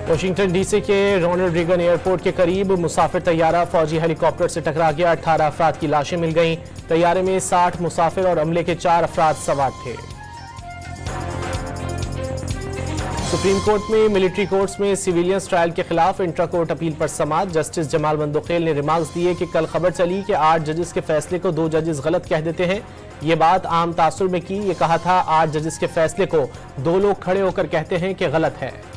Washington DC के Ronald Reagan airport के करीब मुसाफिर तैयारा फौजी हेलीकॉप्टर से टकरा गया। 18 अफराद की लाशें मिल गईं। तैयारे में 60 मुसाफिर और अमले के 4 अफराद सवार थे। सुप्रीम कोर्ट में मिलिट्री कोर्ट्स में सिविलियंस ट्रायल के खिलाफ इंट्रा कोर्ट अपील पर समाअत। जस्टिस जमाल मंदोखेल ने रिमार्क्स दिए कि कल खबर चली कि 8 जजेस के फैसले को 2 जजेस गलत कह देते हैं। ये बात आम तासुर में की। ये कहा था 8 जजेस के फैसले को 2 लोग खड़े होकर कहते हैं कि गलत है।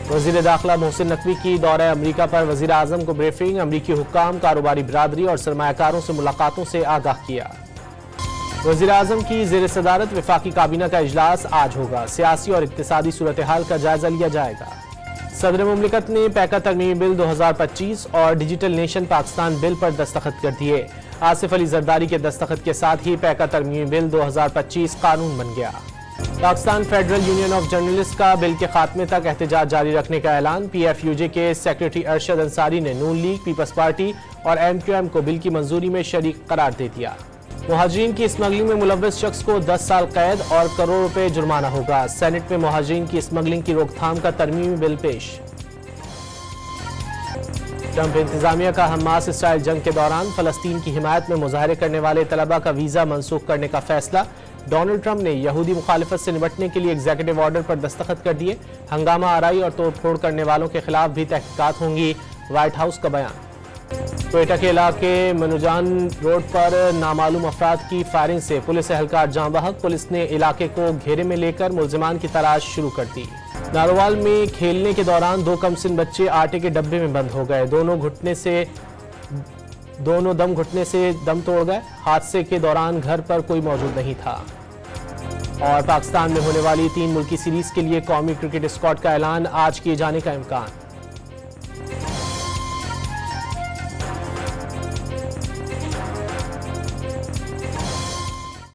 वजीर दाखिला मोहसिन नकवी की दौरे अमरीका पर वजीर आजम को ब्रीफिंग। अमरीकी हुक्काम, कारोबारी बिरादरी और सरमायाकारों से मुलाकातों से आगाह किया। वजीर आजम की जेर सदारत वफाकी काबीना का इजलास आज होगा। सियासी और इक्तिसादी सूरत हाल का जायजा लिया जाएगा। सदर मुमलिकत ने पैका तरमीमी बिल 2025 और डिजिटल नेशन पाकिस्तान बिल पर दस्तखत कर दिए। आसिफ अली जरदारी के दस्तखत के साथ ही पैका तरमीमी बिल 2025 कानून बन गया। Pakistan federal union of journalist का बिल के खात्मे तक एहतजाज जारी रखने का ऐलान। PFUJ के सेक्रेटरी अरशद अंसारी ने नून लीग, पीपल्स पार्टी और MQM को बिल की मंजूरी में शरीक करार दे दिया। मुहाजिरीन की स्मगलिंग में मुलव्वस शख्स को 10 साल कैद और करोड़ रुपए जुर्माना होगा। सेनेट में मुहाजिरीन की स्मगलिंग की रोकथाम का तरमीमी बिल पेश। ट्रंप इंतजामिया का हमास इसराइल जंग के दौरान फलस्तीन की हिमायत में मुजाहरे करने वाले तलबा का वीजा मनसूख करने का फैसला। डोनाल्ड ट्रंप ने यहूदी मुखालिफत से निपटने के लिए एग्जीक्यूटिव ऑर्डर पर दस्तखत कर दिए। हंगामा आराई और तोड़फोड़ करने वालों के खिलाफ भी तहकीकात होंगी, व्हाइट हाउस का बयान। क्वेटा के इलाके मनुजान रोड पर नामालूम अफराद की फायरिंग से पुलिस एहलकार जाँ बहक। पुलिस ने इलाके को घेरे में लेकर मुलजिमान की तलाश शुरू कर दी। नारोवाल में खेलने के दौरान 2 कमसिन बच्चे आटे के डब्बे में बंद हो गए। दोनों दम घुटने से दम तोड़ गए। हादसे के दौरान घर पर कोई मौजूद नहीं था। और पाकिस्तान में होने वाली 3 मुल्की सीरीज के लिए कौमी क्रिकेट स्क्वाड का ऐलान, आज किए जाने का इम्कान।